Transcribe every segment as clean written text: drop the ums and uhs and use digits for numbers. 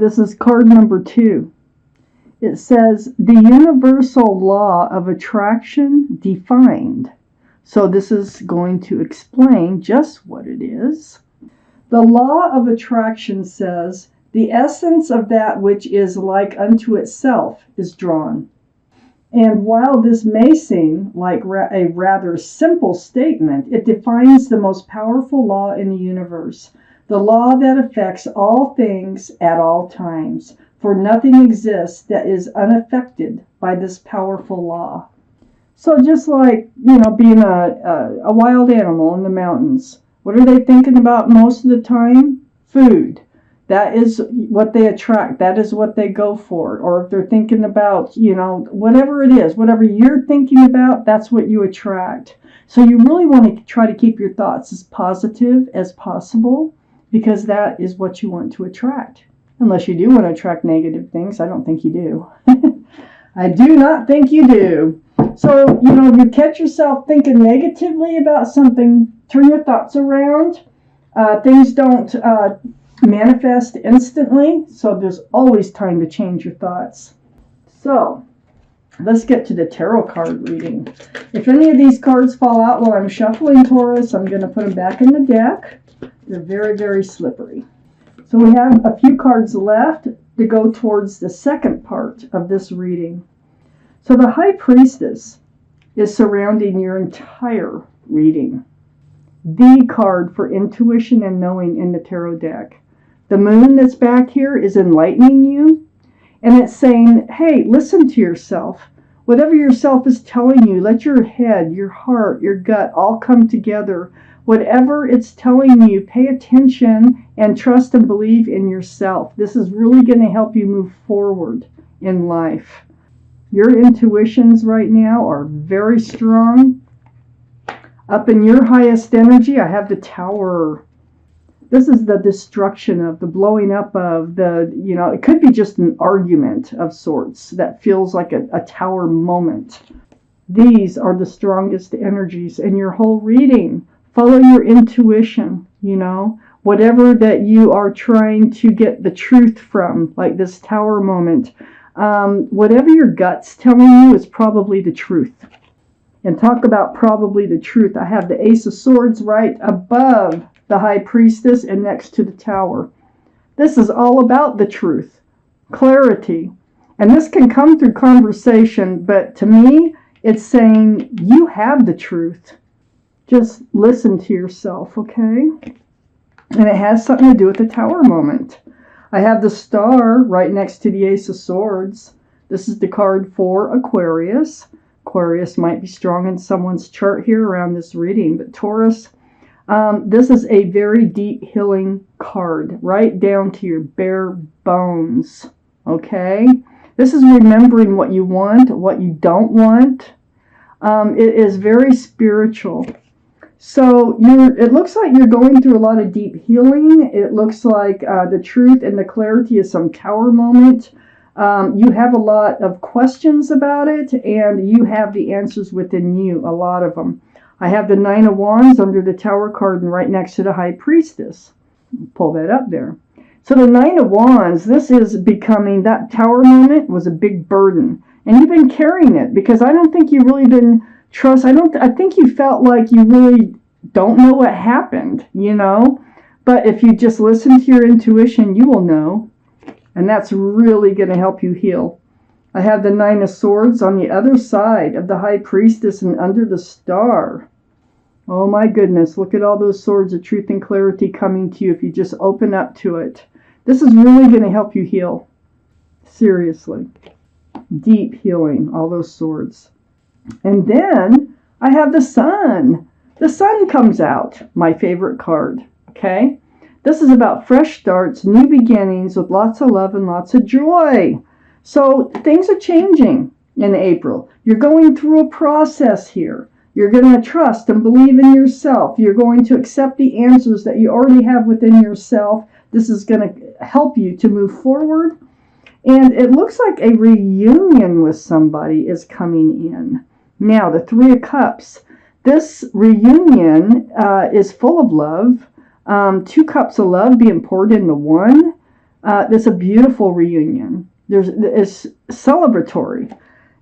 This is card number 2. It says, the universal law of attraction defined. So this is going to explain just what it is. The law of attraction says, the essence of that which is like unto itself is drawn. And while this may seem like a rather simple statement, it defines the most powerful law in the universe, the law that affects all things at all times, for nothing exists that is unaffected by this powerful law. So just like, being a wild animal in the mountains, what are they thinking about most of the time? Food. That is what they attract. That is what they go for. Or if they're thinking about, whatever it is, whatever you're thinking about, that's what you attract. So you really want to try to keep your thoughts as positive as possible, because that is what you want to attract. Unless you do want to attract negative things. I don't think you do. I do not think you do. So, you catch yourself thinking negatively about something, turn your thoughts around. Things don't manifest instantly, so there's always time to change your thoughts. So, let's get to the tarot card reading. If any of these cards fall out while I'm shuffling, Taurus, I'm going to put them back in the deck. They're very, very slippery. So we have a few cards left to go towards the second part of this reading. So the High Priestess is surrounding your entire reading. The card for intuition and knowing in the tarot deck. The moon that's back here is enlightening you, and it's saying, hey, listen to yourself. Whatever yourself is telling you, let your head, your heart, your gut all come together. Whatever it's telling you, pay attention and trust and believe in yourself. This is really going to help you move forward in life. Your intuitions right now are very strong. Up in your highest energy, I have the Tower. This is the destruction of, the blowing up of, it could be just an argument of sorts that feels like a tower moment. These are the strongest energies in your whole reading. Follow your intuition, whatever that you are trying to get the truth from, like this tower moment. Whatever your gut's telling you is probably the truth. And talk about probably the truth. I have the Ace of Swords right above the High Priestess and next to the Tower. This is all about the truth, clarity. And this can come through conversation, but to me, it's saying you have the truth. Just listen to yourself, okay? And it has something to do with the Tower moment. I have the Star right next to the Ace of Swords. This is the card for Aquarius. Aquarius might be strong in someone's chart here around this reading, but Taurus, this is a very deep healing card, right down to your bare bones, okay? This is remembering what you want, what you don't want. It is very spiritual. So it looks like you're going through a lot of deep healing. It looks like the truth and the clarity is some Tower moment. You have a lot of questions about it, and you have the answers within you, a lot of them. I have the Nine of Wands under the Tower card and right next to the High Priestess. Pull that up there. So the Nine of Wands, this is becoming, that Tower moment was a big burden. And you've been carrying it because I don't think you've really been I think you felt like you really don't know what happened, But if you just listen to your intuition, you will know. And that's really going to help you heal. I have the Nine of Swords on the other side of the High Priestess and under the Star. Oh my goodness, look at all those swords of truth and clarity coming to you if you just open up to it. This is really going to help you heal. Seriously. Deep healing, all those swords. And then I have the Sun. The Sun comes out, my favorite card, okay? This is about fresh starts, new beginnings with lots of love and lots of joy. So things are changing in April. You're going through a process here. You're going to trust and believe in yourself. You're going to accept the answers that you already have within yourself. This is going to help you to move forward. And it looks like a reunion with somebody is coming in. Now, the Three of Cups. This reunion is full of love. 2 cups of love being poured into one. It's a beautiful reunion. It's celebratory.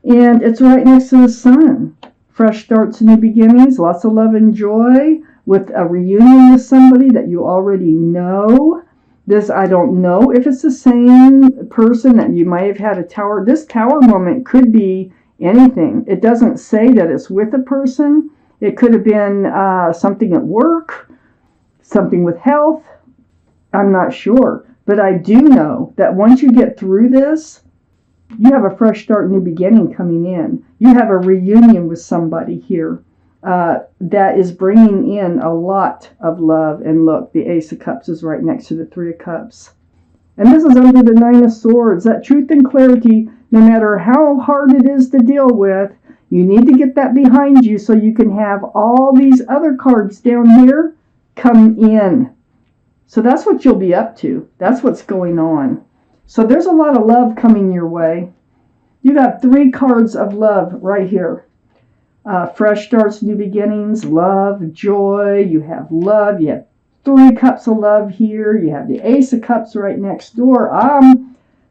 And it's right next to the sun. Fresh starts, new beginnings, lots of love and joy with a reunion with somebody that you already know. This, I don't know if it's the same person that you might have had a tower. This tower moment could be anything. It doesn't say that it's with a person. It could have been something at work, something with health. I'm not sure. But I do know that once you get through this, you have a fresh start, new beginning coming in. You have a reunion with somebody here that is bringing in a lot of love. And look, the Ace of Cups is right next to the Three of Cups. And this is under the Nine of Swords. That truth and clarity, no matter how hard it is to deal with, you need to get that behind you so you can have all these other cards down here come in. So that's what you'll be up to. That's what's going on. So there's a lot of love coming your way. You got 3 cards of love right here. Fresh starts, new beginnings, love, joy. You have love. You have 3 cups of love here. You have the Ace of Cups right next door.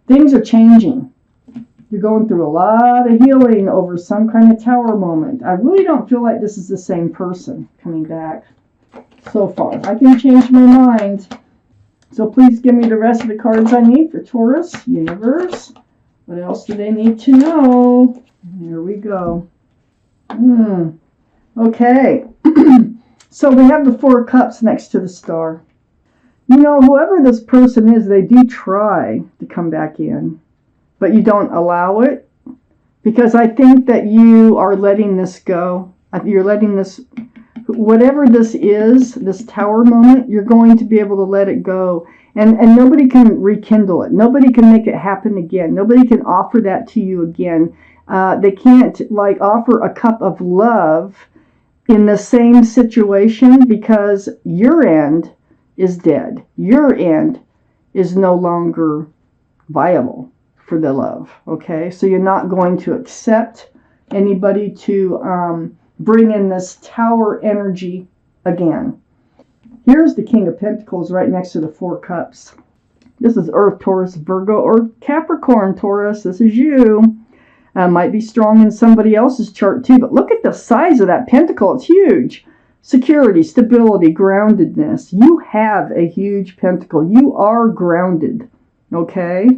Things are changing. You're going through a lot of healing over some kind of tower moment. I really don't feel like this is the same person coming back so far. I can change my mind. So please give me the rest of the cards I need for Taurus, universe. What else do they need to know? Here we go. Okay. So we have the 4 cups next to the star. You know, whoever this person is, they do try to come back in, but you don't allow it, because I think that you are letting this go. You're letting this, whatever this is, this tower moment, you're going to be able to let it go. And nobody can rekindle it. Nobody can make it happen again. Nobody can offer that to you again. They can't offer a cup of love in the same situation, because your end is dead. Your end is no longer viable for the love. Okay, so you're not going to accept anybody to bring in this tower energy again. Here's the King of Pentacles right next to the 4 cups. This is Earth, Taurus, Virgo, or Capricorn, Taurus. This is you. Might be strong in somebody else's chart too, but look at the size of that pentacle. It's huge. Security, stability, groundedness. You have a huge pentacle. You are grounded. Okay?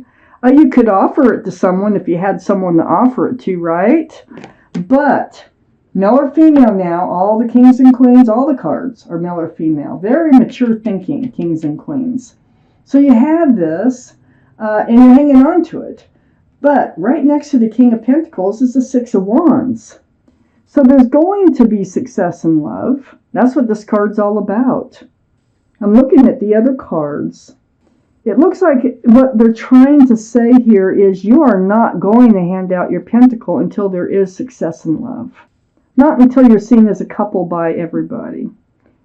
You could offer it to someone if you had someone to offer it to, right? But male or female now, all the kings and queens, all the cards are male or female. Very mature thinking, kings and queens. So you have this, and you're hanging on to it. But right next to the King of Pentacles is the 6 of Wands. So there's going to be success in love. That's what this card's all about. I'm looking at the other cards. It looks like what they're trying to say here is you are not going to hand out your pentacle until there is success in love. Not until you're seen as a couple by everybody.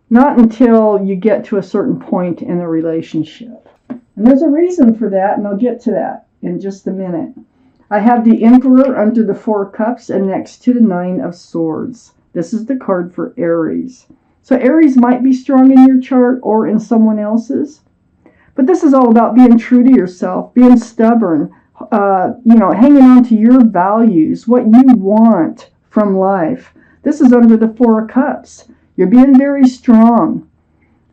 Not until you get to a certain point in a relationship. And there's a reason for that, and I'll get to that in just a minute. I have the Emperor under the 4 cups and next to the 9 of Swords. This is the card for Aries. So Aries might be strong in your chart or in someone else's. But this is all about being true to yourself, being stubborn, hanging on to your values, what you want from life. This is under the 4 of Cups. You're being very strong.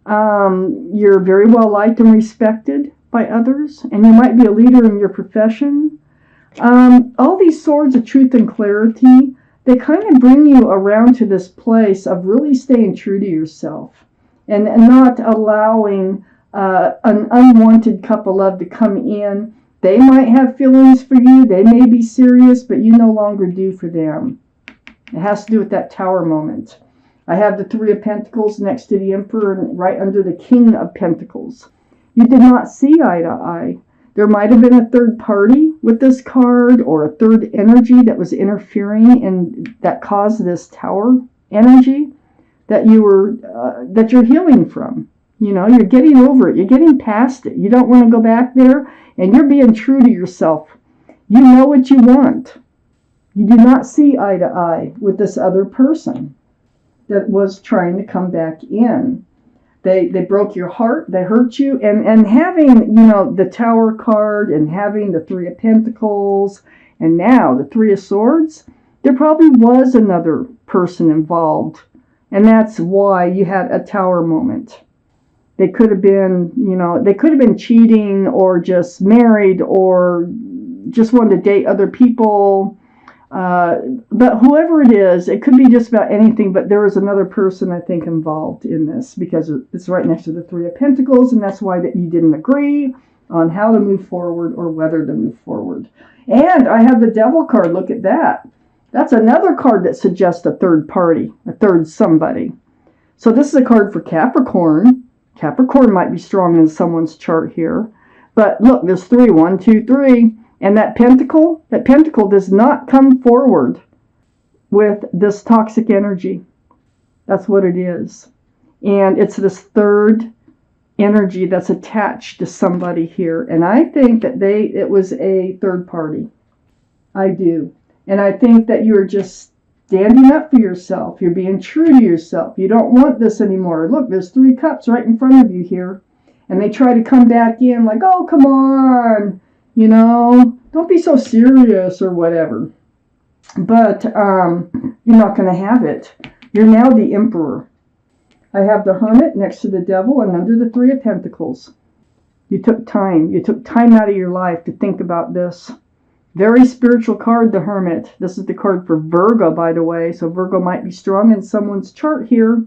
You're very well liked and respected by others, and you might be a leader in your profession. All these swords of truth and clarity, they kind of bring you around to this place of really staying true to yourself and not allowing an unwanted cup of love to come in. They might have feelings for you. They may be serious, but you no longer do for them. It has to do with that tower moment. I have the 3 of Pentacles next to the Emperor and right under the King of Pentacles. You did not see eye to eye. There might have been a third party with this card, or a third energy that was interfering and that caused this tower energy that you're healing from. You know, you're getting over it. You're getting past it. You don't want to go back there, and you're being true to yourself. You know what you want. You do not see eye to eye with this other person that was trying to come back in. They broke your heart, they hurt you, and having, the Tower card and having the Three of Pentacles and now the Three of Swords, there probably was another person involved, and that's why you had a Tower moment. They could have been, they could have been cheating or just married or just wanted to date other people. But whoever it is, it could be just about anything, but there was another person, I think, involved in this because it's right next to the Three of Pentacles, and that's why that you didn't agree on how to move forward or whether to move forward. And I have the Devil card. Look at that. That's another card that suggests a third party, a third somebody. So this is a card for Capricorn. Capricorn might be strong in someone's chart here. But look, there's three. 1, 2, 3. And that pentacle does not come forward with this toxic energy. That's what it is. And it's this third energy that's attached to somebody here. And I think that it was a third party. I do. And I think that you're just standing up for yourself. You're being true to yourself. You don't want this anymore. Look, there's 3 cups right in front of you here. And they try to come back in like, oh, come on. Don't be so serious or whatever. But you're not going to have it. You're now the Emperor. I have the Hermit next to the Devil and under the Three of Pentacles. You took time. You took time out of your life to think about this. Very spiritual card, the Hermit. This is the card for Virgo, by the way. So Virgo might be strong in someone's chart here.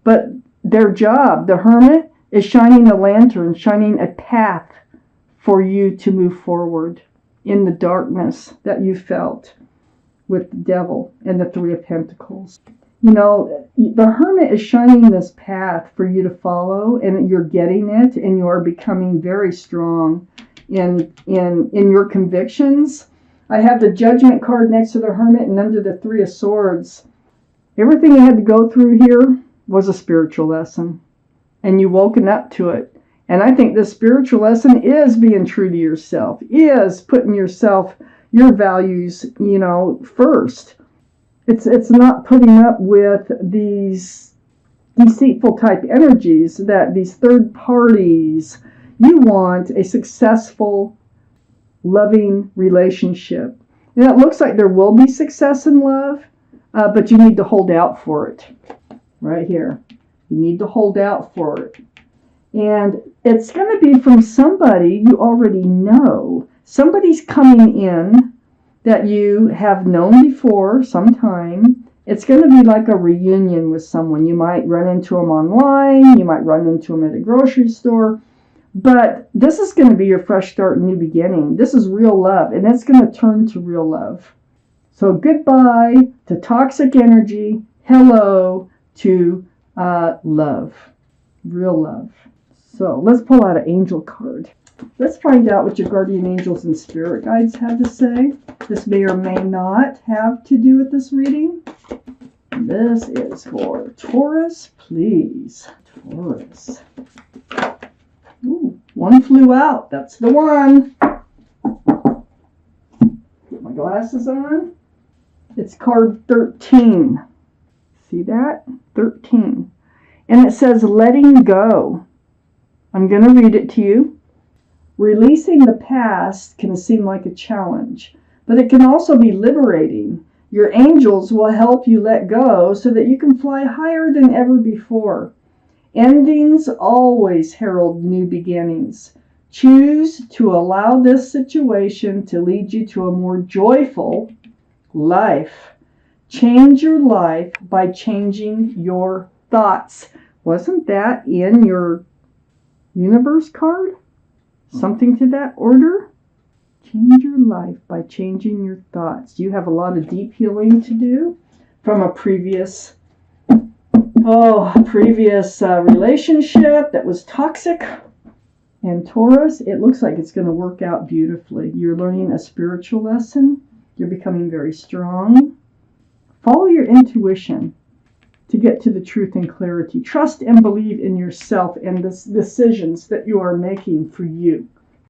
But their job, the Hermit, is shining a lantern, shining a path for you to move forward in the darkness that you felt with the Devil and the Three of Pentacles. The Hermit is shining this path for you to follow, and you're getting it, and you are becoming very strong in your convictions. I have the Judgment card next to the Hermit and under the Three of Swords. Everything you had to go through here was a spiritual lesson, and you woken up to it. And I think this spiritual lesson is being true to yourself, is putting your values, first. It's not putting up with these deceitful type energies that these third parties. You want a successful, loving relationship. And it looks like there will be success in love, but you need to hold out for it. Right here. You need to hold out for it. And it's going to be from somebody you already know. Somebody's coming in that you have known before sometime. It's going to be like a reunion with someone. You might run into them online. You might run into them at a grocery store. But this is going to be your fresh start, new beginning. This is real love, and it's going to turn to real love. So goodbye to toxic energy. Hello to love. Real love. So let's pull out an angel card. Let's find out what your guardian angels and spirit guides have to say. This may or may not have to do with this reading. This is for Taurus, please. Taurus. Ooh, one flew out. That's the one. Get my glasses on. It's card 13. See that? 13. And it says letting go. I'm going to read it to you. Releasing the past can seem like a challenge, but it can also be liberating. Your angels will help you let go so that you can fly higher than ever before. Endings always herald new beginnings. Choose to allow this situation to lead you to a more joyful life. Change your life by changing your thoughts. Wasn't that in your universe card? Something to that order? Change your life by changing your thoughts. You have a lot of deep healing to do from a previous relationship that was toxic. And Taurus, it looks like it's going to work out beautifully. You're learning a spiritual lesson. You're becoming very strong. Follow your intuition to get to the truth and clarity. Trust and believe in yourself and the decisions that you are making for you.